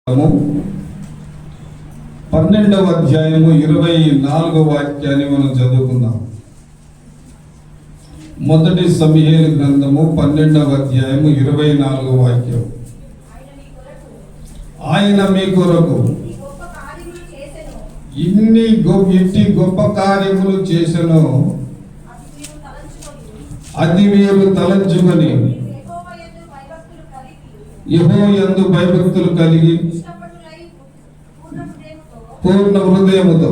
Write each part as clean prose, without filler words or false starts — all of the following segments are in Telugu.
12వ అధ్యాయము 24వ వాక్యాన్ని మనం చదువుకుందాం. మొదటి సమూయేలు గ్రంథము 12వ అధ్యాయము 24వ వాక్యం. ఆయన మీ కొరకు ఇట్టి గొప్ప కార్యములు చేసెను, అది మీరు తలంచుకొని యెహోవాయందు భయభక్తులు కలిగి పూర్ణ హృదయముతో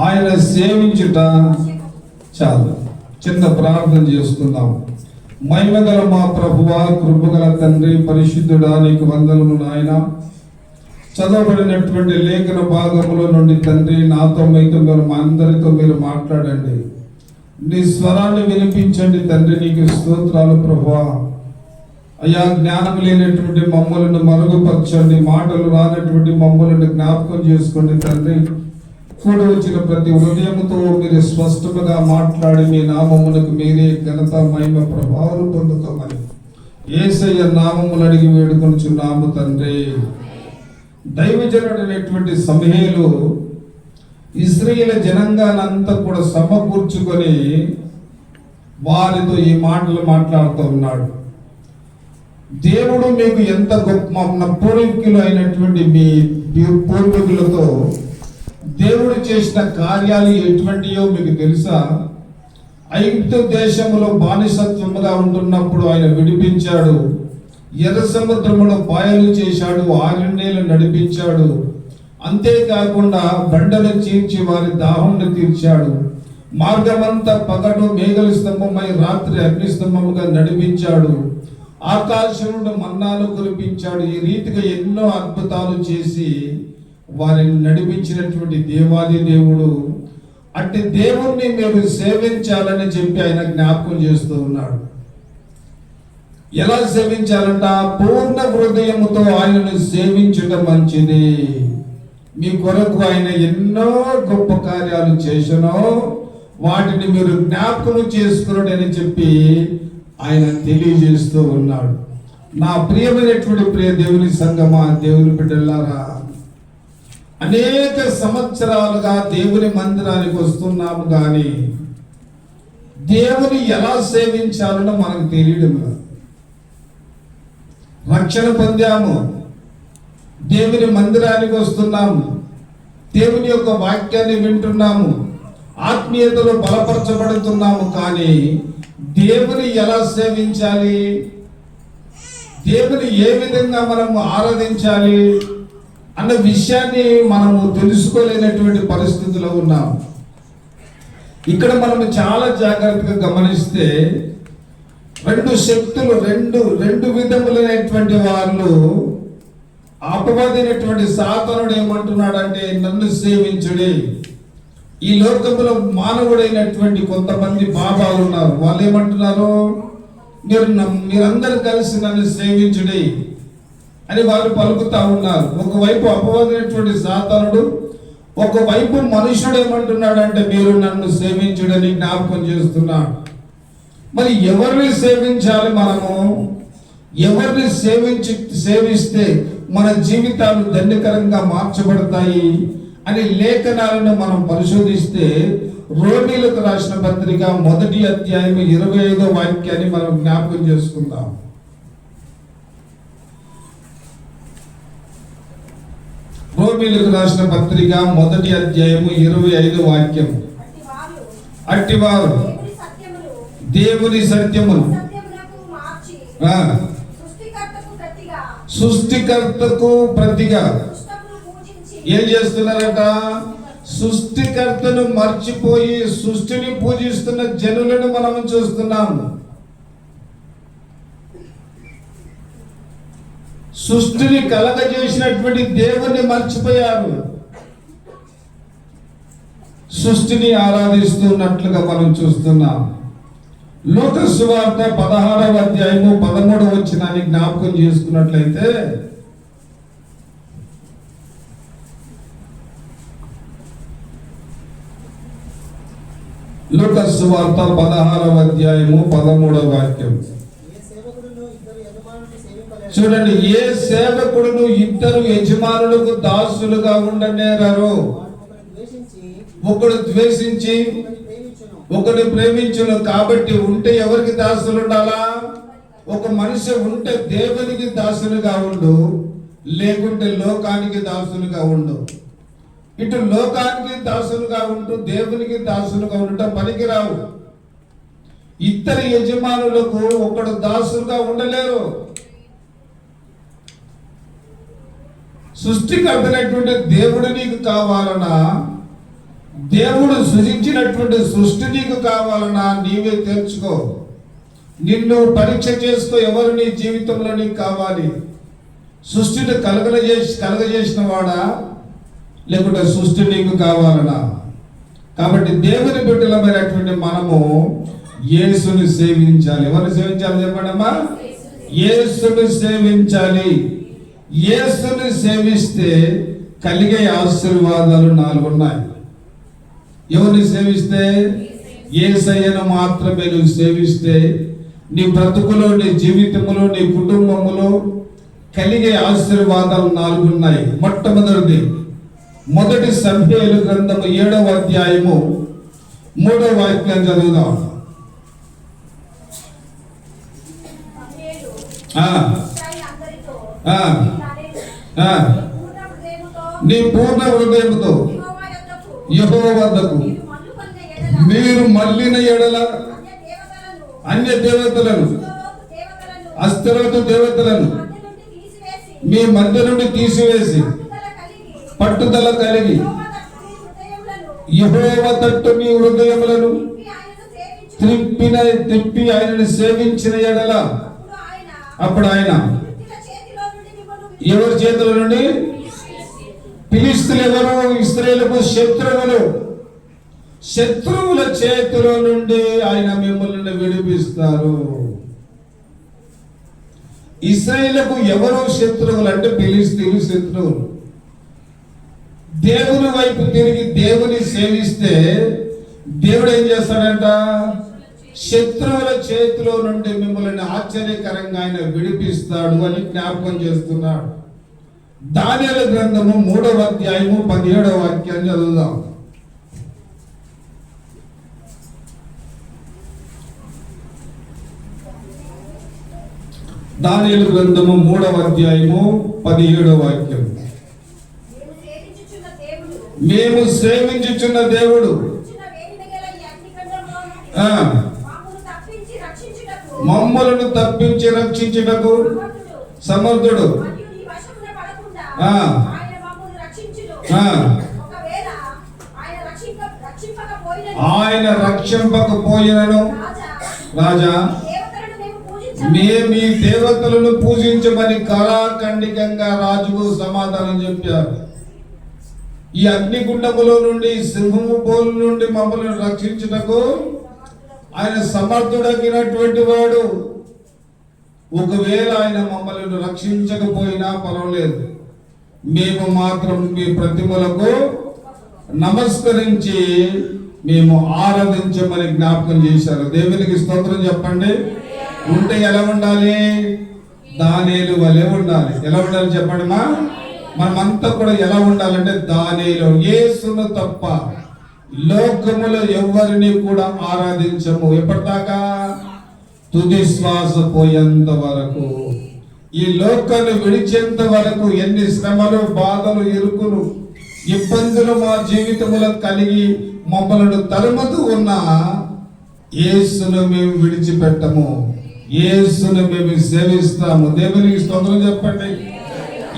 ఆయన సేవించుట చాలు. చిన్న ప్రార్థన చేసుకుందాం. మహిమగల మా ప్రభువా, కృపగల తండ్రి, పరిశుద్ధుడా, నీకు వందనములు నాయన. చదవబడినటువంటి లేఖన భాగములో నుండి తండ్రి నాతో మీతో మా అందరితో మీరు మాట్లాడండి. నీ స్వరాన్ని వినిపించండి తండ్రి. నీకు స్తోత్రాలు ప్రభువా. అయ్యా, జ్ఞానం లేనటువంటి మమ్మలను మరుగుపరచండి. మాటలు రానటువంటి మమ్మలను జ్ఞాపకం చేసుకోండి తండ్రి. కూడి వచ్చిన ప్రతి హృదయముతో మీరు స్పష్టంగా మాట్లాడి మీ నామమునకు మీరే ఘనత మహిమ ప్రభావాలు పొందుకోమని యేసయ్య నామములు అడిగి వేడుకొనుచున్నాము తండ్రి. దైవజనుడైనటువంటి సమూయేలు ఇశ్రాయేలు జనాంగానంతా కూడా సమకూర్చుకొని వారితో ఈ మాటలు మాట్లాడుతూ ఉన్నాడు. దేవుడు మీకు ఎంత గొప్ప, పూర్వీకులు అయినటువంటి మీ పూర్వీకులతో దేవుడు చేసిన కార్యాలు ఎటువంటియో మీకు తెలుసా? ఐగుప్తు దేశంలో బానిసత్వముగా ఉంటున్నప్పుడు ఆయన విడిపించాడు. ఎర్ర సముద్రములో పాయలు చేశాడు, ఆరణ్యాలు నడిపించాడు. అంతేకాకుండా బండను చీల్చి వారి దాహంను తీర్చాడు. మార్గమంతా పగలు మేఘల స్తంభమై రాత్రి అగ్నిస్తంభముగా నడిపించాడు. ఆకాశమును మన్నాను కురిపించాడు. ఈ రీతిగా ఎన్నో అద్భుతాలు చేసి వారిని నడిపించినటువంటి దేవాది దేవుడు. అట్టి దేవుణ్ణి మీరు సేవించాలని చెప్పి ఆయన జ్ఞాపకం చేస్తూ ఉన్నాడు. ఎలా సేవించాలంట? పూర్ణ హృదయముతో ఆయనను సేవించడం మంచిది. మీ కొరకు ఆయన ఎన్నో గొప్ప కార్యాలు చేసెను, వాటిని మీరు జ్ఞాపకం చేసుకున్నాడు అని చెప్పి ఆయన తెలియజేస్తూ ఉన్నాడు. నా ప్రియమైనటువంటి ప్రియ దేవుని సంగమా, దేవుని బిడ్డలారా, అనేక సంవత్సరాలుగా దేవుని మందిరానికి వస్తున్నాము కానీ దేవుని ఎలా సేవించాలనో మనకు తెలియడం లేదు. రక్షణ పొందాము, దేవుని మందిరానికి వస్తున్నాము, దేవుని యొక్క వాక్యాన్ని వింటున్నాము, ఆత్మీయతలో బలపరచబడుతున్నాము. కానీ దేవుని ఎలా సేవించాలి, దేవుని ఏ విధంగా మనము ఆరాధించాలి అన్న విషయాన్ని మనము తెలుసుకోలేనటువంటి పరిస్థితిలో ఉన్నాము. ఇక్కడ మనము చాలా జాగ్రత్తగా గమనిస్తే రెండు శక్తులు, రెండు విధములైనటువంటి వాళ్ళు, అపవాదైనటువంటి సాతానుడు ఏమంటున్నాడంటే, నన్ను సేవించుడి. ఈ లోకంలో మానవుడైనటువంటి కొంతమంది బాబాలు ఉన్నారు. వాళ్ళు ఏమంటున్నారు? మీరందరూ కలిసి నన్ను సేవించుడి అని వారు పలుకుతా ఉన్నారు. ఒకవైపు అపవాదైనటువంటి సాతానుడు, ఒకవైపు మనుషుడు ఏమంటున్నాడంటే, మీరు నన్ను సేవించుడని జ్ఞాపకం చేస్తున్నాడు. మరి ఎవరిని సేవించాలి? మనము ఎవరిని సేవిస్తే మన జీవితాలు ధన్యకరంగా మార్చబడతాయి అని లేఖనాలను మనం పరిశోధిస్తే రోమీయులకు రాసిన పత్రిక 1వ అధ్యాయం 25వ వాక్యాన్ని మనం జ్ఞాపకం చేసుకుందాం. రోమీయులకు రాసిన పత్రిక 1వ అధ్యాయం 25వ వాక్యం. అట్టివారు దేవుని సత్యమును సృష్టికర్తకు ప్రతిగా ఏం చేస్తున్నారట? సృష్టికర్తను మర్చిపోయి సృష్టిని పూజిస్తున్న జనులను మనం చూస్తున్నాము. సృష్టిని కలగజేసినటువంటి దేవుణ్ణి మర్చిపోయారు. సృష్టిని ఆరాధిస్తున్నట్లుగా మనం చూస్తున్నాం. లూకా సువార్త 16వ అధ్యాయము 13వ వచనాన్ని జ్ఞాపకం చేసుకున్నట్లయితే, లూకా సువార్త 16వ అధ్యాయము 13వ వాక్యం. చూడండి, ఏ సేవకుడును ఇద్దరు యజమానులకు దాసులుగా ఉండనేరరు. ఒకడు ద్వేషించి ఒకడు ప్రేమించును. కాబట్టి ఉంటే ఎవరికి దాసులు ఉండాలా? ఒక మనిషి ఉంటే దేవునికి దాసులుగా ఉండు, లేకుంటే లోకానికి దాసులుగా ఉండు. ఇటు లోకానికి దాసులుగా ఉంటూ దేవునికి దాసులుగా ఉండటం పనికిరావు. ఇద్దరు యజమానులకు ఒకడు దాసులుగా ఉండలేరు. సృష్టికర్తనటువంటి దేవుడు నీకు కావాలన్నా, దేవుడు సృజించినటువంటి సృష్టి నీకు కావాలన్నా నీవే తెలుసుకో. నిన్ను పరీక్ష చేసుకో, ఎవరు నీ జీవితంలో నీకు కావాలి? సృష్టిని కలగజేసిన వాడా, లేకుంటే సృష్టి నీకు కావాలనా? కాబట్టి దేవుని బిడ్డలమైనటువంటి మనము యేసుని సేవించాలి. ఎవరిని సేవించాలి చెప్పండి అమ్మా? యేసుని సేవించాలి. యేసుని సేవిస్తే కలిగే ఆశీర్వాదాలు 4 ఉన్నాయి. ఎవరిని సేవిస్తే? యేసయ్యను మాత్రమే నువ్వు సేవిస్తే నీ బ్రతుకులో, నీ జీవితంలో, నీ కుటుంబంలో కలిగే ఆశీర్వాదాలు 4 ఉన్నాయి. మొట్టమొదటిది, మొదటి సమూయేలు గ్రంథము 7వ అధ్యాయము 3వ వాక్యం చదువుదాం. నీ పూర్ణ హృదయముతో యెహోవా వద్దకు మీరు మళ్ళిన ఎడల అన్య దేవతలను, అస్తరోతు దేవతలను మీ మధ్య నుండి తీసివేసి పట్టుదల కలిగి యెహోవా తట్టు మీ హృదయములను తిప్పి ఆయనను సేవించిన ఎడల అప్పుడు ఆయన ఎవరి చేతుల నుండి? ఫిలిష్తీయులు ఎవరు? ఇశ్రాయేలుకు శత్రువులు. శత్రువుల చేతిలో నుండి ఆయన మిమ్మల్ని విడిపిస్తారు. ఇశ్రాయేలుకు ఎవరు శత్రువులు అంటే ఫిలిష్తీయులు శత్రువులు. దేవుని వైపు తిరిగి దేవుని సేవిస్తే దేవుడు ఏం చేస్తాడంట? శత్రువుల చేతిలో నుండి మిమ్మల్ని ఆశ్చర్యకరంగా ఆయన విడిపిస్తాడు అని జ్ఞాపకం చేస్తున్నాడు. దానియేలు గ్రంథము 3వ అధ్యాయము 17వ వాక్యాన్ని చదువుదాం. దానియేలు గ్రంథము 3వ అధ్యాయము 17వ వాక్యం. మేము సేవించుచున్న దేవుడు మమ్మలను తప్పించి రక్షించుటకు సమర్థుడు. ఆయన రక్షింపకపోయినను రాజా, మేము ఈ దేవతలను పూజించమని కళాఖండికంగా రాజుకు సమాధానం చెప్పారు. ఈ అగ్నిగుండములో నుండి, సింహము పోలు నుండి మమ్మల్ని రక్షించుటకు ఆయన సమర్థుడగినటువంటి వాడు. ఒకవేళ ఆయన మమ్మల్ని రక్షించకపోయినా పర్వాలేదు, మేము మాత్రం మీ ప్రతిమలకు నమస్కరించి మేము ఆరాధించమని జ్ఞాపకం చేశారు. దేవునికి స్తోత్రం చెప్పండి. ఉంటే ఎలా ఉండాలి? దానియేలు వలె ఉండాలి. ఎలా ఉండాలి చెప్పండి మా? మనమంతా కూడా ఎలా ఉండాలంటే దానియేలు, యేసును తప్ప లోకములో ఎవరిని కూడా ఆరాధించము. ఎప్పటిదాకా? తుది శ్వాస పోయేంత వరకు, ఈ లోకాన్ని విడిచేంత వరకు. ఎన్ని శ్రమలు, బాధలు, ఇరుకులు, ఇబ్బందులు మా జీవితములో కలిగి మమ్మలను తరుముతూ ఉన్నా యేసును మేము విడిచిపెట్టము. యేసును మేము సేవిస్తాము. దేవునికి స్తోత్రం చెప్పండి.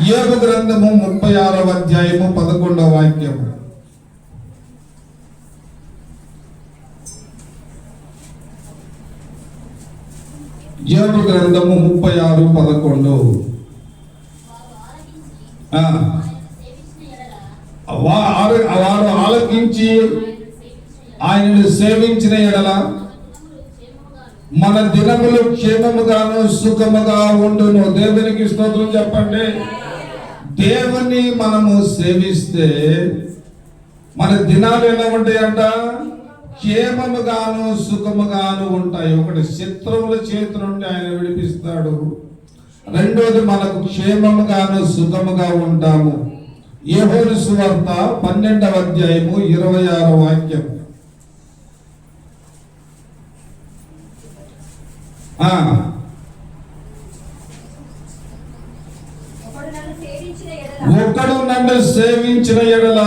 యోబు గ్రంథము 36వ అధ్యాయము 11వ వాక్యం. యోబు గ్రంథము 36:11. వారు ఆలకించి ఆయనను సేవించిన ఎడల మన దినములు క్షేమముగాను సుఖముగా ఉండును. దేవునికి స్తోత్రం చెప్పండి. దేవుని మనము సేవిస్తే మన దినాలు ఎలా ఉంటాయంట? క్షేమముగాను సుఖముగాను ఉంటాయి. ఒకటి, శత్రువుల చేతి నుండి ఆయన విడిపిస్తాడు. రెండోది మనకు క్షేమముగాను సుఖముగా ఉంటాము. యోహాను సువార్త 12వ అధ్యాయము 26వ వాక్యం. ఒకడు నన్ను సేవించిన ఎడల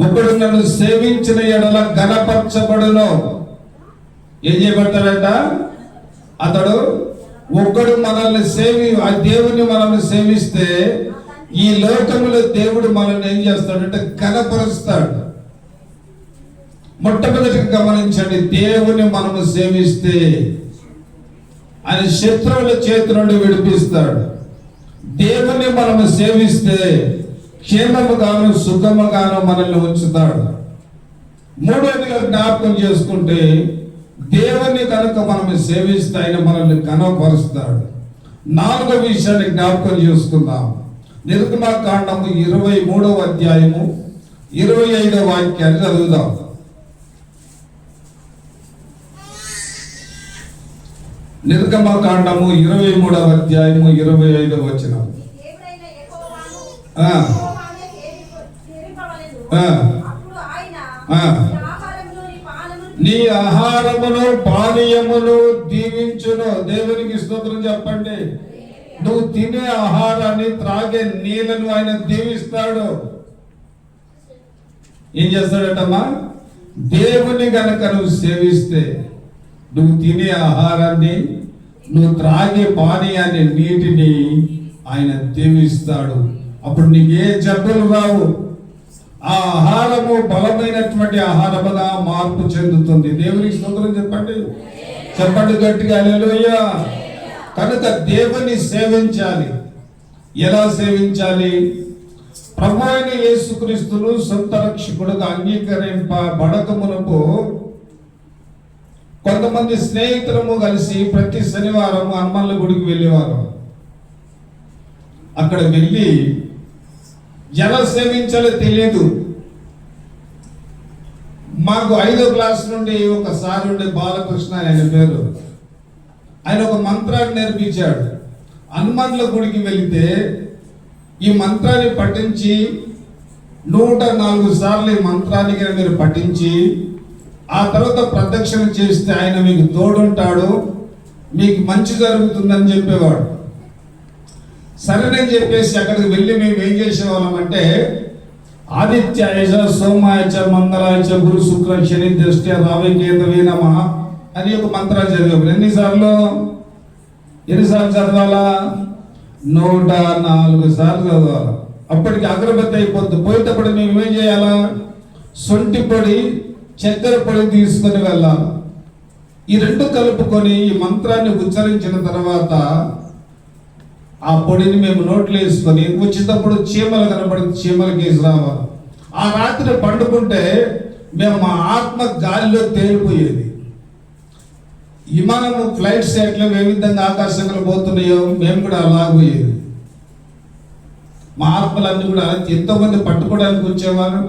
ఒకడు నన్ను సేవించిన ఎడల ఘనపరచబడును. ఏం చేయబడతాడంట? అతడు ఒక్కడు మనల్ని ఆ దేవుని మనల్ని సేవిస్తే ఈ లోకములో దేవుడు మనల్ని ఏం చేస్తాడంటే ఘనపరుస్తాడు. మొట్టమొదటిగా గమనించండి, దేవుని మనము సేవిస్తే ఆయన శత్రువుల చేతి నుండి విడిపిస్తాడు. దేవుని మనము సేవిస్తే క్షేమముగాను సుఖముగాను మనల్ని ఉంచుతాడు. మూడవదిగా జ్ఞాపకం చేసుకుంటే, దేవుని కనుక మనం సేవిస్తే ఆయన మనల్ని కనపరుస్తాడు. నాలుగవ విషయాన్ని జ్ఞాపకం చేసుకుందాం. నిర్గమకాండము 23వ అధ్యాయము 25వ వాక్యాన్ని చదువుదాం. నిర్గమకాండము 23వ అధ్యాయము 25వ వచనం. నీ ఆహారమును పానీయమును దీవించును. దేవునికి స్తోత్రం చెప్పండి. నువ్వు తినే ఆహారాన్ని, త్రాగే నీళ్లను ఆయన దీవిస్తాడు. ఏం చేస్తాడటమ్మా? దేవుని గనక నువ్వు సేవిస్తే నువ్వు తినే ఆహారాన్ని, నువ్వు త్రాగే పానీయాన్ని, నీటిని ఆయన దీవిస్తాడు. అప్పుడు నీకు ఏ జబ్బులు రావు. ఆ ఆహారము బలమైనటువంటి ఆహారముగా మార్పు చెందుతుంది. దేవునికి స్తోత్రం చెప్పండి. చెప్పండి గట్టిగా హల్లెలూయా. కనుక దేవుని సేవించాలి. ఎలా సేవించాలి? ప్రభు అయిన యేసుక్రీస్తును సొంత రక్షకుడుగా అంగీకరింపబడక మునుపు కొంతమంది స్నేహితులము కలిసి ప్రతి శనివారం హనుమాన్ల గుడికి వెళ్ళేవారు. అక్కడ వెళ్ళి ఎలా సేవించాలో తెలియదు. మాకు 5వ క్లాస్ నుండి ఒక సార్ ఉండే, బాలకృష్ణ ఆయన పేరు. ఆయన ఒక మంత్రాన్ని నేర్పించాడు. హనుమాన్ల గుడికి వెళితే ఈ మంత్రాన్ని పఠించి 104 సార్లు ఈ మంత్రానికి మీరు పఠించి ఆ తర్వాత ప్రదక్షిణ చేస్తే ఆయన మీకు తోడుంటాడు, మీకు మంచి జరుగుతుందని చెప్పేవాడు. సరేనని చెప్పేసి అక్కడికి వెళ్ళి మేము ఏం చేసేవాళ్ళం అంటే, ఆదిత్యాయచ సోమాయచ మంగళాయచ గురు శుక్ర శని దృష్ట్య రావికేతవే నమః అని ఒక మంత్రాలు చదివాము. ఎన్నిసార్లు చదవాలా? 104 సార్లు చదవాలి. అప్పటికి అగరబత్తి అయిపోద్ది. పోయేటప్పుడు మేము ఏం చేయాలా? సొంటి పొడి, చక్కెర పొడి తీసుకొని వెళ్ళాలి. ఈ రెండు కలుపుకొని ఈ మంత్రాన్ని ఉచ్చరించిన తర్వాత ఆ పొడిని మేము నోట్లో వేసుకొని వచ్చేటప్పుడు చీమలు కనబడి చీమలకి వేసి రావాలి. ఆ రాత్రి పండుకుంటే మేము మా ఆత్మ గాలిలో తేలిపోయేది. విమానము ఫ్లైట్స్ ఎట్లా ఏ విధంగా ఆకాశంలో పోతున్నాయో మేము కూడా అలా పోయేది. మా ఆత్మలన్నీ కూడా ఎంతోమంది పట్టుకోవడానికి వచ్చేవారు.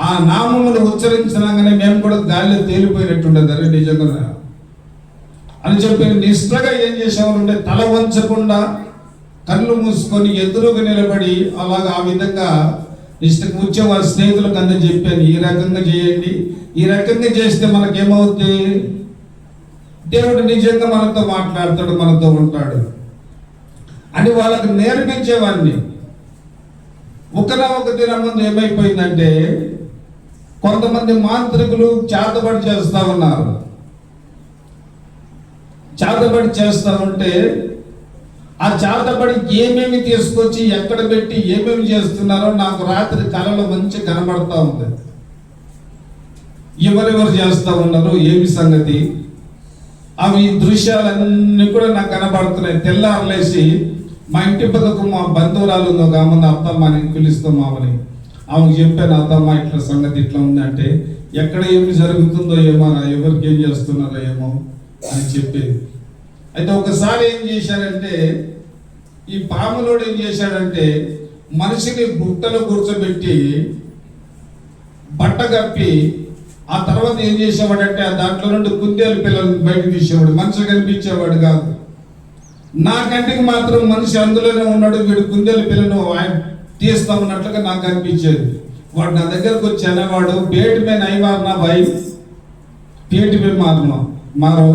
ఆ నామములు ఉచ్చరించగానే మేము కూడా గాలిలో తేలిపోయినట్టుండేది. అరే నిజంగా అని చెప్పి నిష్ఠగా ఏం చేసేవారు అంటే, తల వంచకుండా కళ్ళు మూసుకొని ఎదురుగా నిలబడి అలాగా ఆ విధంగా నిష్ఠకు వచ్చే వారి స్నేహితులకు అందరూ చెప్పాను, ఈ రకంగా చేయండి, ఈ రకంగా చేస్తే మనకేమవుతుంది? దేవుడు నిజంగా మనతో మాట్లాడతాడు, మనతో ఉంటాడు అని వాళ్ళకు నేర్పించేవాడిని. ఒక దినం ముందు ఏమైపోయిందంటే, కొంతమంది మాంత్రికులు చేతబడి చేస్తా ఉన్నారు. చేతబడి చేస్తా ఉంటే ఆ చేతబడి ఏమేమి తీసుకొచ్చి ఎక్కడ పెట్టి ఏమేమి చేస్తున్నారో నాకు రాత్రి కలలో మంచి కనబడతా ఉంది. ఎవరెవరు చేస్తా ఉన్నారు, ఏమి సంగతి, అవి దృశ్యాలన్నీ కూడా నాకు కనబడుతున్నాయి. తెల్లారలేసి మా ఇంటి పక్కకు మా బంధువురాలు ఉంది, ఒక ఆమె అత్తమ్మ అని పిలుస్తాం. ఆమెని ఆమెకు చెప్పాను, అత్తమ్మ ఇట్లా సంగతి ఇట్లా ఉందంటే, ఎక్కడ ఏమి జరుగుతుందో ఏమో, ఎవరికి ఏం చేస్తున్నారో ఏమో అని చెప్పేది. అయితే ఒకసారి ఏం చేశాడంటే, ఈ పాములోడు ఏం చేశాడంటే, మనిషిని బుట్టలో కూర్చోబెట్టి బట్ట కప్పి ఆ తర్వాత ఏం చేసేవాడంటే ఆ దాంట్లో నుండి కుందేలు పిల్లలు బయటకు తీసేవాడు. మనిషి కనిపించేవాడు కాదు. నా కంటికి మాత్రం మనిషి అందులోనే ఉన్నాడు, వీడు కుందేలు పిల్లను ఆయన తీస్తా ఉన్నట్లుగా నాకు అనిపించేది. వాడు నా దగ్గరకు వచ్చి అనేవాడు, पेट में नहीं मारना भाई, पेट में मारना मारो,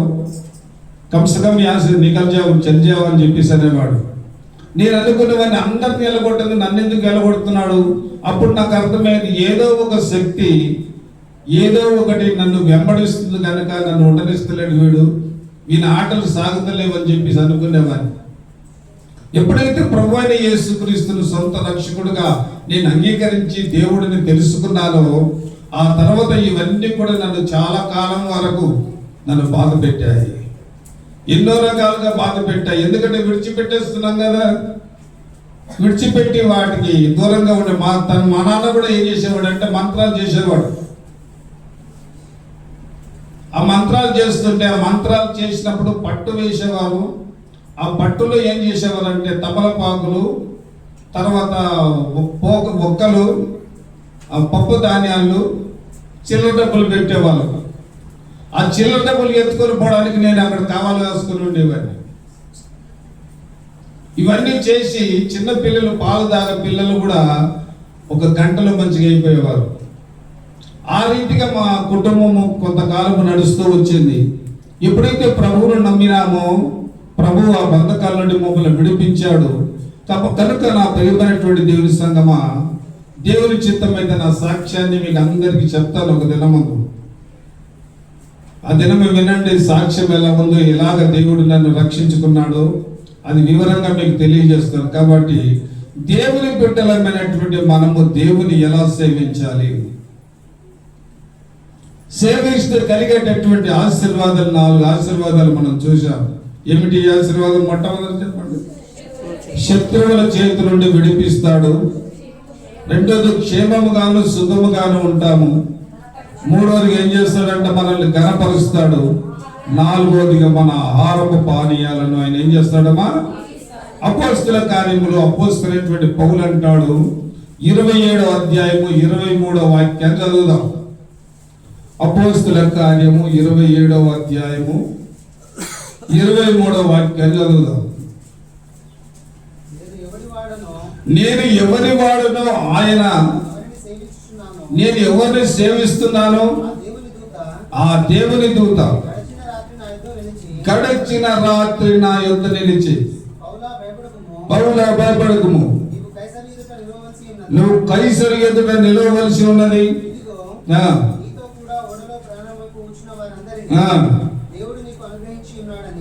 कम से कम यहाँ से निकल जाओ, चल जाओ అని చెప్పేసి అనేవాడు. నేను అనుకునేవాడిని, అందరిని ఎలగొట్టదు నన్ను ఎందుకు ఎలగొడుతున్నాడు? అప్పుడు నాకు అర్థమైంది, ఏదో ఒక శక్తి ఏదో ఒకటి నన్ను వెంబడిస్తుంది కనుక నన్ను ఉండనిస్తలేడు వీడు, ఈయన ఆటలు సాగుతలేవు అని చెప్పేసి అనుకునేవాడిని. ఎప్పుడైతే ప్రభువైన యేసుక్రీస్తును సొంత రక్షకుడుగా నేను అంగీకరించి దేవుడిని తెలుసుకున్నానో ఆ తర్వాత ఇవన్నీ కూడా నన్ను చాలా కాలం వరకు నన్ను బాధ పెట్టాయి, ఎన్నో రకాలుగా బాధ పెట్టాయి. ఎందుకంటే విడిచిపెట్టేస్తున్నాం కదా, విడిచిపెట్టి వాటికి దూరంగా ఉండే మా నాన్న కూడా ఏం చేసేవాడు అంటే మంత్రాలు చేసేవాడు. ఆ మంత్రాలు చేస్తుంటే ఆ మంత్రాలు చేసినప్పుడు పట్టు వేసేవారు. ఆ పట్టులో ఏం చేసేవారు అంటే తమలపాకులు, తర్వాత ఒక్కలు, పప్పు ధాన్యాలు, చిల్లర డబ్బులు పెట్టేవాళ్ళు. ఆ చిల్లర డబ్బులు ఎత్తుకొని పోవడానికి నేను అక్కడ కావాలి వేసుకుని ఉండేవాడిని. ఇవన్నీ చేసి చిన్న పిల్లలు, పాలు తాగే పిల్లలు కూడా ఒక గంటలో మంచిగా అయిపోయేవారు. ఆ రీతిగా మా కుటుంబము కొంతకాలం నడుస్తూ వచ్చింది. ఎప్పుడైతే ప్రభువును నమ్మినామో ప్రభువు ఆ బంధకాల నుండి మమ్మల్ని విడిపించాడు. కనుక నా ప్రియమైనటువంటి దేవుని సంగమా, దేవుని చిత్తమైతే నా సాక్ష్యాన్ని మీకు అందరికీ చెప్తాను. ఒక దినమందు ఆ దినము వినండి, సాక్ష్యం ఎలా ఉందో, ఎలాగ దేవుడు నన్ను రక్షించుకున్నాడో అది వివరంగా మీకు తెలియజేస్తాను. కాబట్టి దేవుని బిడ్డలమైనటువంటి మనము దేవుని ఎలా సేవించాలి, సేవిస్తే కలిగేటటువంటి ఆశీర్వాదాలు, 4 ఆశీర్వాదాలు మనం చూసాం. ఏమిటి ఆశీర్వాదం? మొట్టమొదటి చెప్పండి, శత్రువుల చేతి నుండి విడిపిస్తాడు. రెండోది క్షేమముగాను సుఖముగాను ఉంటాము. మూడోది ఏం చేస్తాడంటే మనల్ని ఘనపరుస్తాడు. నాలుగోదిగా మన ఆహారపు పానీయాలను ఆయన ఏం చేస్తాడమ్మా? అపోస్తల కార్యములు అపోస్తలైనటువంటి పౌలు అంటాడు, 27వ అధ్యాయము 23వ వాక్యాన్ని చదువుదాం. అపోస్తల కార్యము 27వ అధ్యాయము 23వ వాక్యాన్ని చదువుదాం. నేను ఎవరి వాడునో ఆయన, నేను ఎవరిని సేవిస్తున్నానో ఆ దేవుని దూత గడచిన రాత్రి నా యొద్ద నిలిచి, పౌలా భయపడకుము, నువ్వు కైసరు ఎదుట నిలవవలసి ఉన్నది.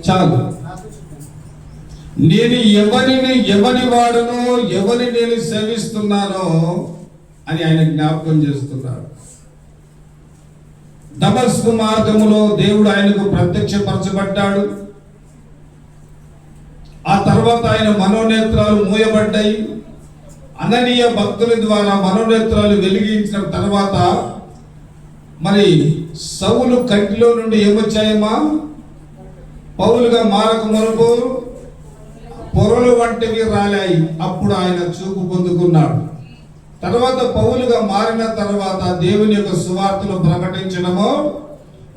చాలు. నేను ఎవరి వాడునో, ఎవరిని నేను సేవిస్తున్నానో అని ఆయన జ్ఞాపకం చేస్తున్నాడు. దమస్కు మార్గములో దేవుడు ఆయనకు ప్రత్యక్షపరచబడ్డాడు. ఆ తర్వాత ఆయన మనోనేత్రాలు మూయబడ్డాయి. అననీయ భక్తుల ద్వారా మనోనేత్రాలు వెలిగించిన తర్వాత మరి సౌలు కంటిలో నుండి ఏమొచ్చాయమ్మా? పౌలుగా మారక మునుపు పొరలు వంటివి రాలాయి. అప్పుడు ఆయన చూపు పొందుకున్నాడు. తర్వాత పౌలుగా మారిన తర్వాత దేవుని యొక్క సువార్తను ప్రకటించడము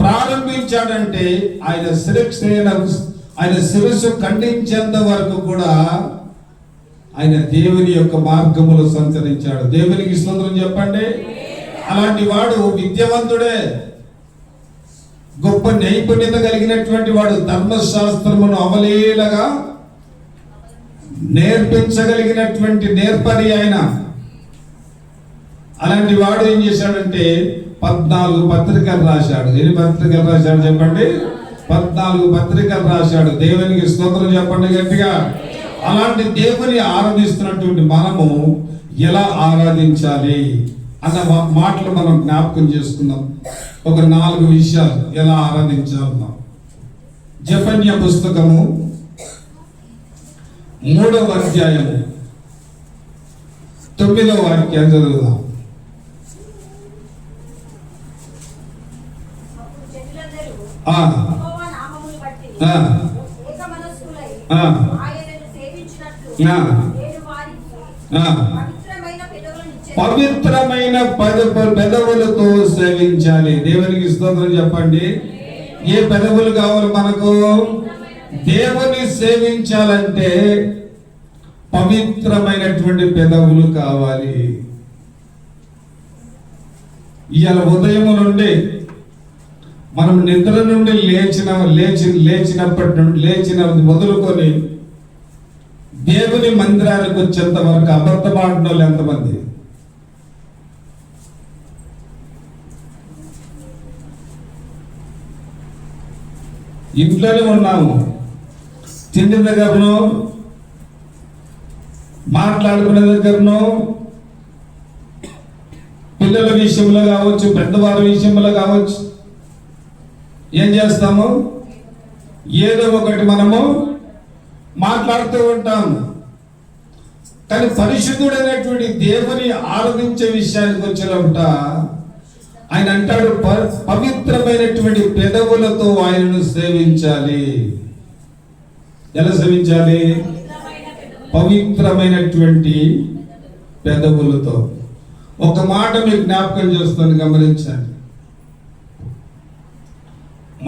ప్రారంభించాడంటే ఆయన శిరస్సు ఖండించేంత వరకు కూడా ఆయన దేవుని యొక్క మార్గములో సంచరించాడు. దేవునికి స్తోత్రం చెప్పండి. అలాంటి వాడు విద్యావంతుడే, గొప్ప నైపుణ్యత కలిగినటువంటి వాడు, ధర్మశాస్త్రమును అవలీలగా నేర్పించగలిగినటువంటి నేర్పరి ఆయన. అలాంటి వాడు ఏం చేశాడంటే 14 పత్రికలు రాశాడు. ఎన్ని పత్రికలు రాశాడు చెప్పండి? 14 పత్రికలు రాశాడు. దేవునికి స్తోత్రం చెప్పండి గట్టిగా. అలాంటి దేవుని ఆరాధిస్తున్నటువంటి మనము ఎలా ఆరాధించాలి అన్న మాటలు మనం జ్ఞాపకం చేసుకున్నాం. ఒక 4 విషయాలు ఎలా ఆరాధించాలన్నాం. జెఫన్యా పుస్తకము 3వ అధ్యాయము 9వ వాక్యాన్ని చదువుదాం. పవిత్రమైన పెదవులతో సేవించాలి. దేవునికి స్తోత్రం చెప్పండి. ఏ పెదవులు కావాలి మనకు? దేవుని సేవించాలంటే పవిత్రమైనటువంటి పెదవులు కావాలి. ఇవాళ ఉదయం నుండి మనం నిద్ర నుండి లేచిన మొదలుకొని దేవుని మందిరానికి వచ్చేంత వరకు అబద్ధమాడిన వాళ్ళు ఎంతమంది? ఇంట్లోనే ఉన్నాము, తిండి దగ్గరను, మాట్లాడుకునే దగ్గరను, పిల్లల విషయంలో కావచ్చు, పెద్దవారి విషయంలో కావచ్చు, ఏం చేస్తాము? ఏదో ఒకటి మనము మాట్లాడుతూ ఉంటాము. కానీ పరిశుద్ధుడైనటువంటి దేవుని ఆరాధించే విషయానికి వచ్చినప్పుడు ఆయన అంటాడు, పవిత్రమైనటువంటి పెదవులతో ఆయనను సేవించాలి. ఎలా సేవించాలి? పవిత్రమైనటువంటి పెదవులతో. ఒక మాట మీకు జ్ఞాపకం చేస్తాను, గమనించండి.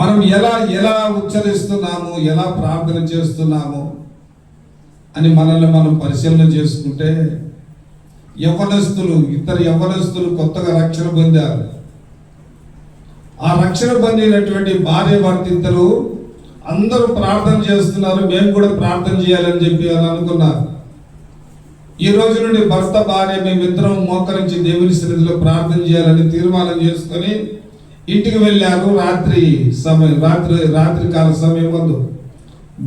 మనం ఎలా ఉచ్చరిస్తున్నాము, ఎలా ప్రార్థన చేస్తున్నాము అని మనల్ని మనం పరిశీలన చేసుకుంటే, ఇద్దరు యవ్వనస్తులు కొత్తగా రక్షణ పొందారు. ఆ రక్షణ పొందినటువంటి భార్య భర్త ఇద్దరు అందరూ ప్రార్థన చేస్తున్నారు. మేము కూడా ప్రార్థన చేయాలని చెప్పి అని అనుకున్నారు. ఈ రోజు నుండి భర్త భార్య మేమిద్దరం మోకరించి దేవుని సన్నిధిలో ప్రార్థన చేయాలని తీర్మానం చేసుకొని ఇంటికి వెళ్ళారు. రాత్రి కాల సమయం ముందు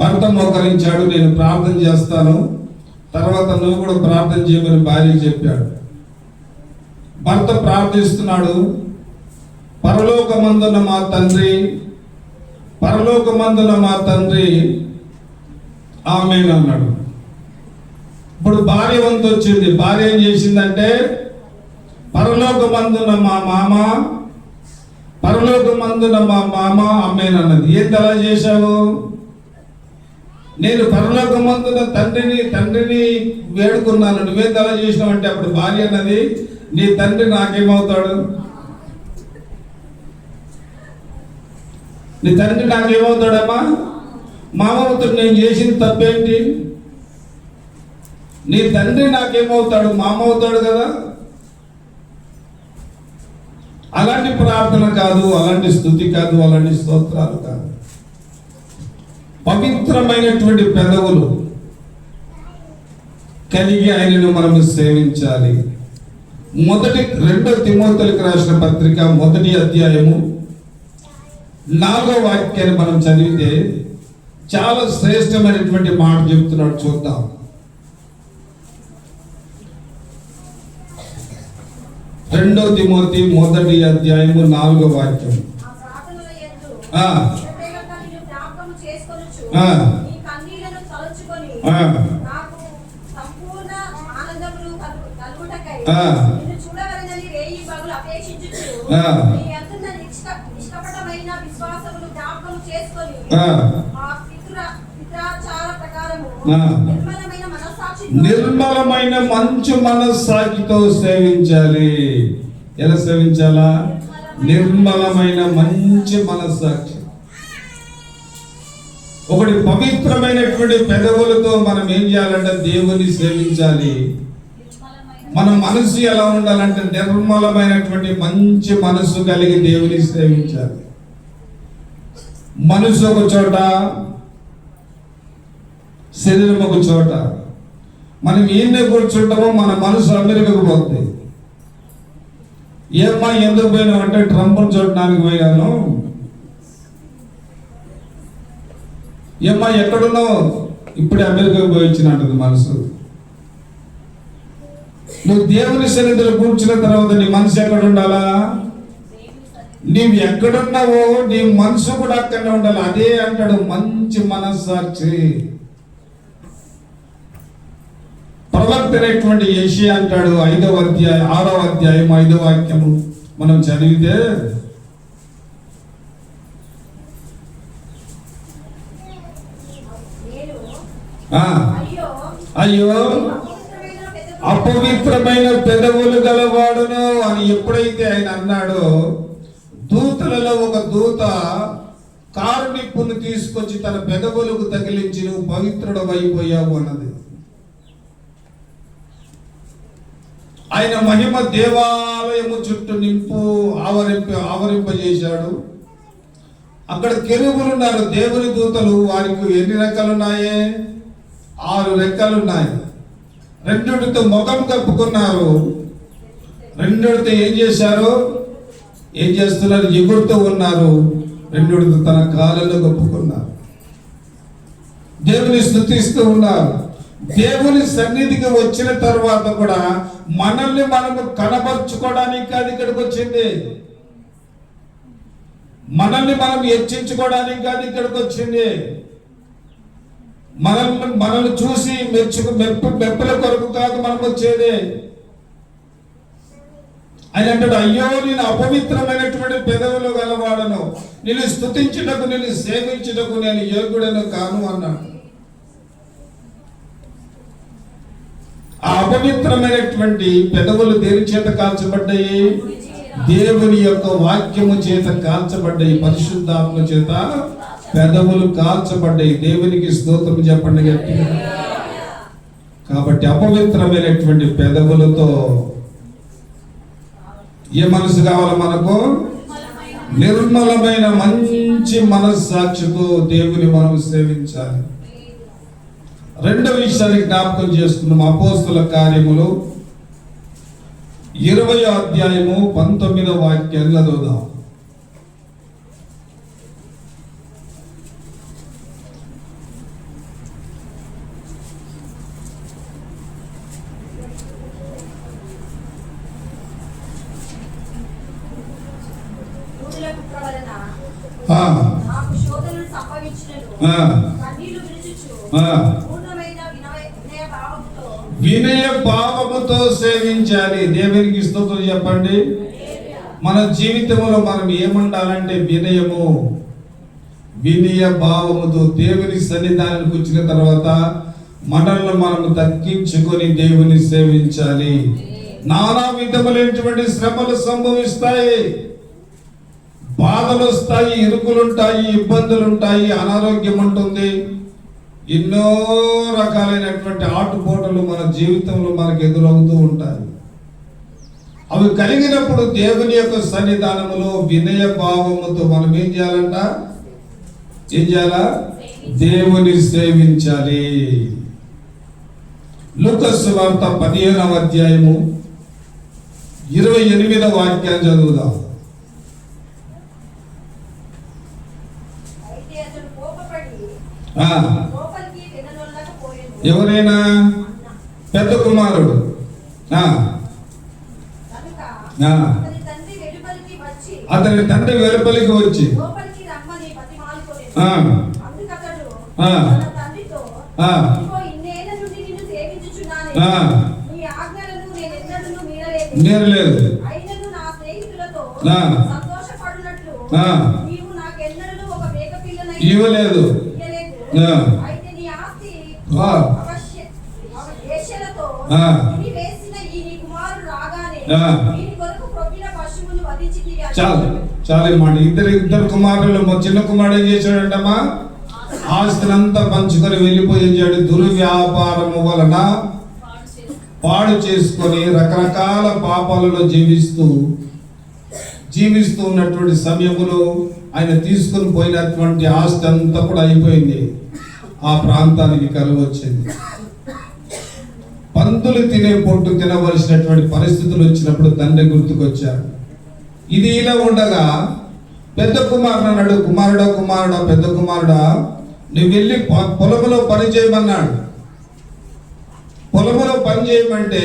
భర్త మోకరించాడు, నేను ప్రార్థన చేస్తాను, తర్వాత నువ్వు కూడా ప్రార్థన చేయమని భార్యకి చెప్పాడు. భర్త ప్రార్థిస్తున్నాడు, పరలోకమందున్న మా తండ్రి, పరలోకమందున్న మా తండ్రి, ఆమేన్ అన్నాడు. ఇప్పుడు భార్య వంతు వచ్చింది. భార్య ఏం చేసిందంటే, పరలోకమందున్న మా మామ, పరలోకమందున్న మా మామ, ఆమేన్ అన్నది. ఏంటి అలా చేశావు? నేను పరలోకమందున్న తండ్రిని వేడుకున్నాను, నువ్వేంటి అలా చేసినావు అంటే, అప్పుడు భార్య అన్నది, నీ తండ్రి నాకేమవుతాడు? నీ తండ్రి నాకేమవుతాడమ్మా? మామవుతాడు. నేను చేసిన తప్పేంటి? నీ తండ్రి నాకేమవుతాడు? మామ అవుతాడు కదా. అలాంటి ప్రార్థన కాదు, అలాంటి స్తుతి కాదు, అలాంటి స్తోత్రాలు కాదు. పవిత్రమైనటువంటి పెదవులు కలిగి ఆయనను మనము సేవించాలి. 2 తిమోతేయులకు రాసిన పత్రిక 1వ అధ్యాయము 4వ వాక్యాన్ని మనం చదివితే చాలా శ్రేష్టమైనటువంటి మాట చెప్తున్నాడు. చూద్దాం. 2 తిమోతి 1వ అధ్యాయము 4వ వాక్యం. నిర్మలమైన మంచు మనస్సాక్షితో సేవించాలి. ఎలా సేవించాలా? నిర్మలమైన మంచి మనస్సాక్షి. ఒకటి పవిత్రమైనటువంటి పెదవులతో మనం ఏం చేయాలంటే దేవుని సేవించాలి. మన మనసు ఎలా ఉండాలంటే నిర్మలమైనటువంటి మంచి మనసు కలిగి దేవుని సేవించాలి. మనసు ఒక చోట, శరీరం ఒక చోట. మనం ఈయన్నే కూర్చుంటామో మన మనసు అమెరికాకు పోతుంది. ఏమ్మా ఎందుకు పోయినావు అంటే ట్రంప్ను చూడడానికి పోయాను. ఏమ్మా ఎక్కడున్నావు? ఇప్పుడే అమెరికాకు పోయి వచ్చినట్టుంది మనసు. నువ్వు దేవుని సన్నిధిలో కూర్చున్న తర్వాత నీ మనసు ఎక్కడ ఉండాలా? నీవు ఎక్కడున్నావో నీ మనసు కూడా అక్కడనే ఉండాలి. అదే అంటాడు మంచి మనస్సాక్షి. ప్రవక్త అయినటువంటి యెషయా అంటాడు 6వ అధ్యాయం 5వ వాక్యము మనం చదివితే, అయ్యో అపవిత్రమైన పెదవులు గలవాడును అని ఎప్పుడైతే ఆయన అన్నాడో, దూతలలో ఒక దూత కారు నిప్పును తీసుకొచ్చి తన పెదవులకు తగిలించి నువ్వు పవిత్రుడు అయిపోయావు అన్నది. ఆయన మహిమ దేవాలయము చుట్టూ ఆవరింపజేశాడు. అక్కడ కెరూబులు ఉన్నారు, దేవుని దూతలు. వారికి ఎన్ని రెక్కలు ఉన్నాయి? 6 రెక్కలు ఉన్నాయి. రెండుతో ముఖం కప్పుకున్నారు. రెండుతో ఏం చేస్తున్నారు? ఎగురుతూ ఉన్నారు. రెండుతో తన కాళ్ళలో కప్పుకున్నారు. దేవుని స్తుతిస్తూ ఉన్నారు. దేవుని సన్నిధికి వచ్చిన తర్వాత కూడా మనల్ని మనము కనబరుచుకోవడానికి కాదు ఇక్కడికి వచ్చింది. మనల్ని మనం హెచ్చించుకోవడానికి కాదు ఇక్కడికి వచ్చింది. మనల్ని చూసి మెప్పుల కొరకు కాదు మనం వచ్చేది. ఆయన అంటాడు, అయ్యో నేను అపవిత్రమైనటువంటి పెదవులు గలవాడను, నేను స్తుతించుటకు నేను సేవించుటకు నేను యోగ్యుడను కాను అన్నాడు. ఆ అపవిత్రమైనటువంటి పెదవులు దేని చేత కాల్చబడ్డాయి? దేవుని యొక్క వాక్యము చేత కాల్చబడ్డాయి. పరిశుద్ధాత్మ చేత పెదవులు కాల్చబడ్డాయి. దేవునికి స్తోత్రం చెప్పండి గట్టిగా. కాబట్టి అపవిత్రమైనటువంటి పెదవులతో ఏ మనసు కావాలి మనకు? నిర్మలమైన మంచి మనస్సాక్షితో దేవుని మనం సేవించాలి. రెండవ విషయాన్ని జ్ఞాపకం చేసుకున్నాం. అపోస్తుల కార్యములు 20వ అధ్యాయము 19వ వాక్యాన్ని చదువుదాం. వినయ భావముతో సేవించాలి. దేవునికి స్తోత్రం చెప్పండి. మన జీవితంలో మనం ఏముండాలంటే వినయ భావముతో దేవుని సన్నిధానానికి వచ్చిన తర్వాత మనల్ని మనం తగ్గించుకొని దేవుని సేవించాలి. నానా విధములైనటువంటి శ్రమలు సంభవిస్తాయి, బాధలు వస్తాయి, ఇరుకులుంటాయి, ఇబ్బందులుంటాయి, అనారోగ్యం ఉంటుంది, ఎన్నో రకాలైనటువంటి ఆటుపోటలు మన జీవితంలో మనకు ఎదురవుతూ ఉంటాయి. అవి కలిగినప్పుడు దేవుని యొక్క సన్నిధానములో వినయ భావముతో మనం ఏం చేయాలంట? దేవుని సేవించాలి. లూకా సువార్త 15వ అధ్యాయము 28వ వాక్యాన్ని చదువుదాం. ఎవరైనా పెద్ద కుమారుడు అతని తండ్రి వెలుపలికి వచ్చి నేరలేదు, ఇవ్వలేదు. చాలు మాట. ఇద్దరు కుమారులు, చిన్న కుమారుడు ఏం చేశాడంటమ్మా? ఆస్తినంతా పంచుకొని వెళ్ళిపోయించాడు. దుర్వ్యాపారము వలన పాడు చేసుకొని రకరకాల పాపాలలో జీవిస్తూ ఉన్నటువంటి సమయంలో ఆయన తీసుకుని పోయినటువంటి ఆస్తి అంతా కూడా అయిపోయింది. ఆ ప్రాంతానికి కరువు వచ్చింది. పందులు తినే పొట్టు తినవలసినటువంటి పరిస్థితులు వచ్చినప్పుడు తండ్రి గుర్తుకొచ్చాడు. ఇది ఇలా ఉండగా పెద్ద కుమారుడు అన్నాడు, కుమారుడా పెద్ద కుమారుడా, నువ్వు వెళ్ళి పొలములో పని చేయమన్నాడు. పొలములో పని చేయమంటే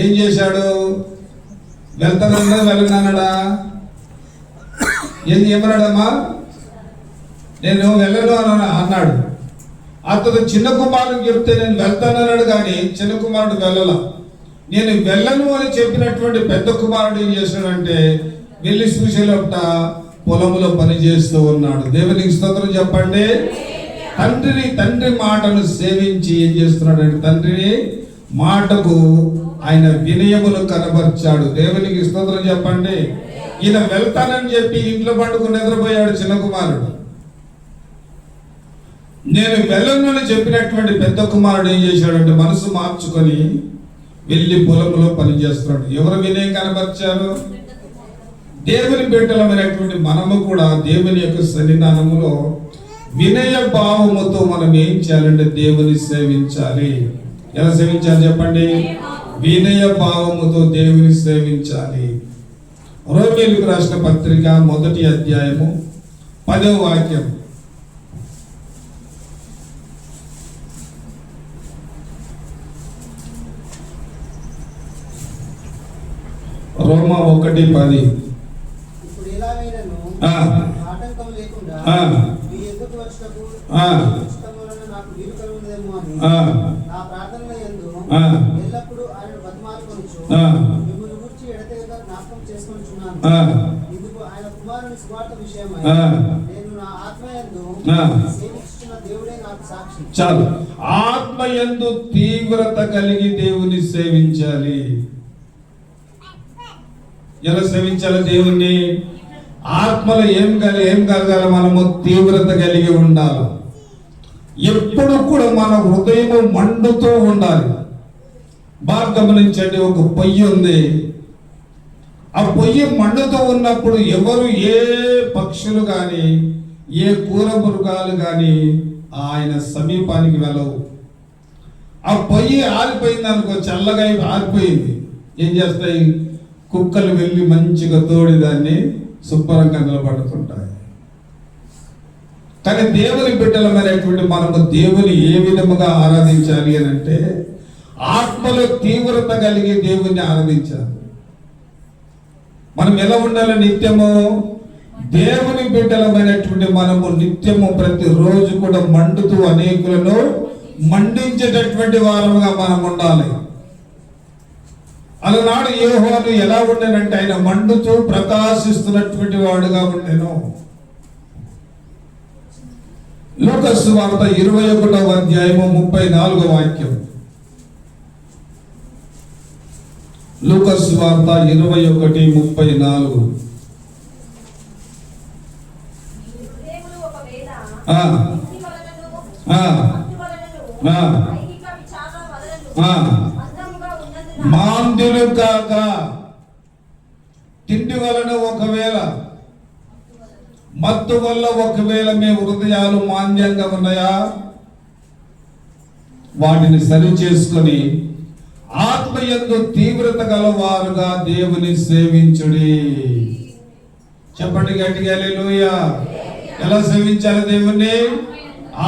ఏం చేశాడు? వెళ్తానన్నా వెళ్ళనన్నాడా? ఏమన్నాడమ్మా? నేను వెళ్ళను అన్నాడు. అతను చిన్న కుమారుడు చెప్తే నేను వెళ్తానన్నాడు, కానీ చిన్న కుమారుడు వెళ్ళాల. నేను వెళ్ళను అని చెప్పినటువంటి పెద్ద కుమారుడు ఏం చేశాడంటే వెళ్ళి చూసేలోట పొలంలో పని చేస్తూ ఉన్నాడు. దేవునికి స్తోత్రం చెప్పండి. తండ్రి మాటను సేవించి ఏం చేస్తున్నాడంటే తండ్రిని మాటకు ఆయన వినయమును కనబర్చాడు. దేవునికి స్తోత్రం చెప్పండి. ఈయన వెళ్తానని చెప్పి ఇంట్లో పండుకుని నిద్రపోయాడు చిన్న కుమారుడు. నేను వెళ్ళను చెప్పినటువంటి పెద్ద కుమారుడు ఏం చేశాడంటే మనసు మార్చుకొని వెళ్ళి పొలంలో పనిచేస్తున్నాడు. ఎవరు వినయం కనబర్చారు? దేవుని బిడ్డలమైనటువంటి మనము కూడా దేవుని యొక్క సన్నిధానములో వినయ భావముతో మనం ఏం చేయాలంటే దేవుని సేవించాలి. ఎలా సేవించాలి చెప్పండి? వినయ భావముతో దేవుని సేవించాలి. రోమీయులకు రాసిన పత్రిక 1వ అధ్యాయము 10వ వాక్యం. రోమా 1:10. ఇప్పుడు ఎలాగైనను ఆటంకం లేకుండా మీ ఎదుకు వచ్చుటకు ఉచితములను నాకు వీలు కలుగునేమో అని నా ప్రార్థనల యందు ఎల్లప్పుడూ ఆయన బతిమాలుకొనుచు మిమ్మల్ని గురించి ఎడతెగక జ్ఞాపకం చేసుకొనుచున్నాను. ఇందుకు ఆయన కుమారుని సువార్త విషయమై నేను నా ఆత్మయందు సేవించుచున్న దేవుడే నాకు సాక్షి. చాలు. ఆత్మయందు తీవ్రత కలిగి దేవుని సేవించాలి. ఎలా సేవించాలి దేవుణ్ణి? ఆత్మలో ఏం కలగాలి? మనము తీవ్రత కలిగి ఉండాలి. ఎప్పుడు కూడా మన హృదయము మండుతూ ఉండాలి. బాగా గమనించండి, ఒక పొయ్యి ఉంది. ఆ పొయ్యి మండుతూ ఉన్నప్పుడు ఎవరు, ఏ పక్షులు కానీ ఏ కూర మృగాలు కానీ ఆయన సమీపానికి వెళ్ళవు. ఆ పొయ్యి ఆరిపోయింది అనుకో, చల్లగా ఆరిపోయింది, ఏం చేస్తాయి? కుక్కలు వెళ్ళి మంచిగా తోడి దాన్ని శుభ్రంగా నిలబడుతుంటాయి. కానీ దేవుని బిడ్డలమైనటువంటి మనము దేవుని ఏ విధముగా ఆరాధించాలి అని అంటే ఆత్మలో తీవ్రత కలిగి దేవుణ్ణి ఆరాధించాలి. మనం ఎలా ఉండాలి? నిత్యము దేవుని బిడ్డలమైనటువంటి మనము నిత్యము ప్రతిరోజు కూడా మండుతూ అనేకులను మండించేటటువంటి వారముగా మనం ఉండాలి. అలనాడు యెహోవా ఎలా ఉండేనంటే ఆయన మండుతూ ప్రకాశిస్తున్నటువంటి వాడుగా ఉండెను. లూకా సువార్త 21వ అధ్యాయము 34వ వాక్యం. లూకా సువార్త 21:34. మాంద్యులు కాక తిండి వలన ఒకవేళ, మత్తు వల్ల ఒకవేళ మీ హృదయాలు మాంద్యంగా ఉన్నాయా, వాటిని సరి చేసుకొని ఆత్మయందు తీవ్రత గలవారుగా దేవుని సేవించుడి. చెప్పండి గట్టిగా హల్లెలూయా. ఎలా సేవించాలి దేవుణ్ణి?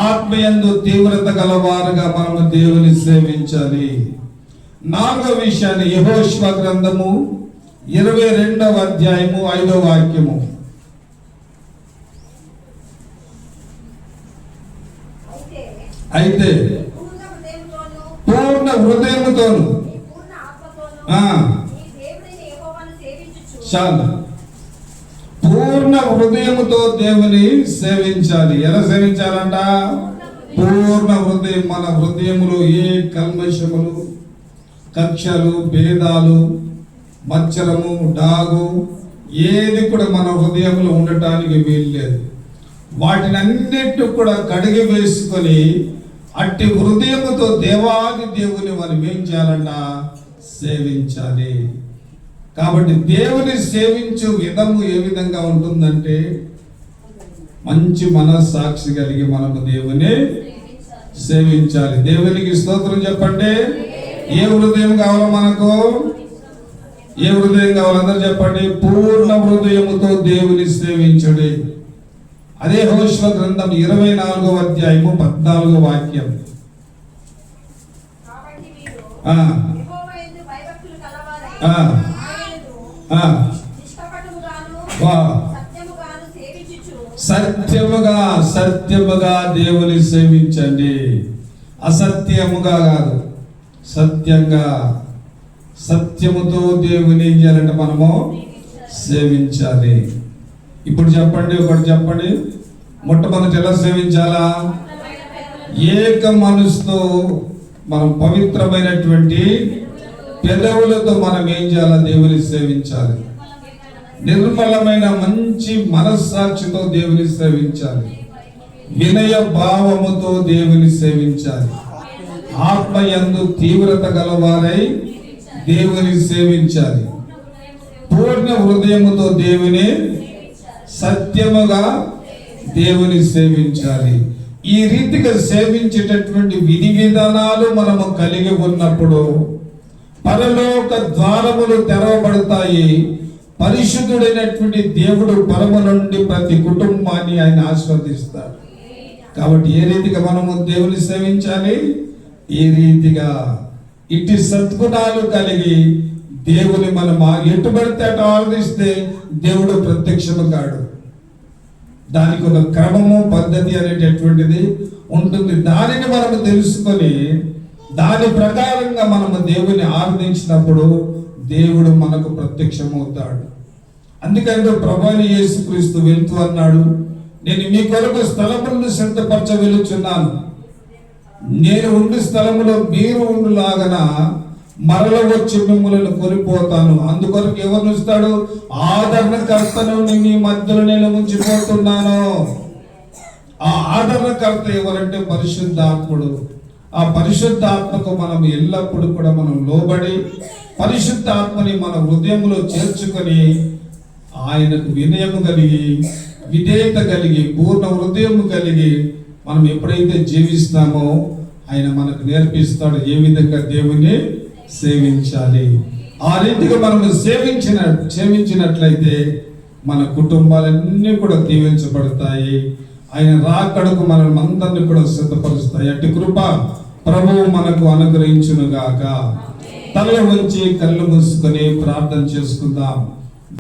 ఆత్మయందు తీవ్రత గలవారుగా మనము దేవుని సేవించాలి. 4వ విషయాన్ని యెహోషువ గ్రంథము 22వ అధ్యాయము 5వ వాక్యము. అయితే పూర్ణ హృదయముతోను చాలు, పూర్ణ హృదయముతో దేవుని సేవించాలి. ఎలా సేవించాలంట? పూర్ణ హృదయం. మన హృదయములో ఏ కల్మషములు, కక్షలు, భేదాలు, మచ్చలము, డాగు ఏది కూడా మన హృదయంలో ఉండటానికి వీల్లేదు. వాటిని అన్నిటి కూడా కడిగి వేసుకొని అట్టి హృదయముతో దేవాది దేవుని మనం ఏం చేయాలంట? సేవించాలి. కాబట్టి దేవుని సేవించు విధము ఏ విధంగా ఉంటుందంటే మంచి మనస్సాక్షి కలిగి మనము దేవుని సేవించాలి. దేవునికి స్తోత్రం చెప్పండి. ఏ హృదయం కావాలో మనకు? ఏ హృదయం కావాలి? అందరూ చెప్పండి. పూర్ణ హృదయముతో దేవుని సేవించుడి. అదే యెహోషువ గ్రంథం 24వ అధ్యాయము 14వ వాక్యం. సత్యముగా దేవుని సేవించండి. అసత్యముగా కాదు, సత్యంగా, సత్యముతో దేవుని ఏం చేయాలంటే మనము సేవించాలి. ఇప్పుడు చెప్పండి, ఒకటి చెప్పండి. మొట్టమొదటి ఎలా సేవించాలా? ఏక మనసుతో మనం పవిత్రమైనటువంటి పెదవులతో మనం ఏం చేయాలి? దేవుని సేవించాలి. నిర్మలమైన మంచి మనస్సాక్షితో దేవుని సేవించాలి. వినయ భావముతో దేవుని సేవించాలి. ఆత్మయందు తీవ్రత గలవారై దేవుని సేవించాలి. పూర్ణ హృదయముతో దేవుని సత్యముగా దేవుని సేవించాలి. ఈ రీతిగా సేవించేటటువంటి విధి విధానాలు మనము కలిగి ఉన్నప్పుడు పరలోక ద్వారములు తెరవబడతాయి. పరిశుద్ధుడైనటువంటి దేవుడు పరమ నుండి ప్రతి కుటుంబాన్ని ఆయన ఆశీర్వదిస్తాడు. కాబట్టి ఏ రీతిగా మనము దేవుని సేవించాలి? ఈ రీతిగా ఇటు సద్గుణాలు కలిగి దేవుని మనం ఎటు పడితే అటు ఆరాధిస్తే దేవుడు ప్రత్యక్షము కాడు. దానికి ఒక క్రమము పద్ధతి అనేటటువంటిది ఉంటుంది. దానిని మనము తెలుసుకొని దాని ప్రకారంగా మనము దేవుని ఆరాధించినప్పుడు దేవుడు మనకు ప్రత్యక్షమవుతాడు. అందుకంటే ప్రభువైన యేసుక్రీస్తు వెళ్తూ అన్నాడు, నేను మీ కొరకు స్థలములను సిద్ధపరచ వెలుచున్నాను. నేను ఉండి స్థలములో మీరు ఉండులాగన మరల వచ్చి మిమ్మల్ని కొనిపోతాను. అందుకొరకు ఎవరిని ఇస్తాడు? ఆదరణకర్తను మీ మధ్యలో నేను ఉంచిపోతున్నాను. ఆ ఆదరణకర్త ఎవరంటే పరిశుద్ధాత్ముడు. ఆ పరిశుద్ధాత్మకు మనం ఎల్లప్పుడూ కూడా మనం లోబడి పరిశుద్ధాత్మని మన హృదయంలో చేర్చుకొని ఆయనకు వినయము కలిగి విధేయత కలిగి పూర్ణ హృదయము కలిగి మనం ఎప్పుడైతే జీవిస్తామో ఆయన మనకు నేర్పిస్తాడు ఏ విధంగా దేవుని సేవించాలి. ఆ రీతిగా మనం సేవించినట్లయితే మన కుటుంబాలన్నీ కూడా దీవించబడతాయి. ఆయన రాకడకు మనం అందరినీ కూడా సిద్ధపరుస్తాయి. అట్టి కృప ప్రభువు మనకు అనుగ్రహించును గాక. తల వంచి కళ్ళు మూసుకొని ప్రార్థన చేసుకుందాం.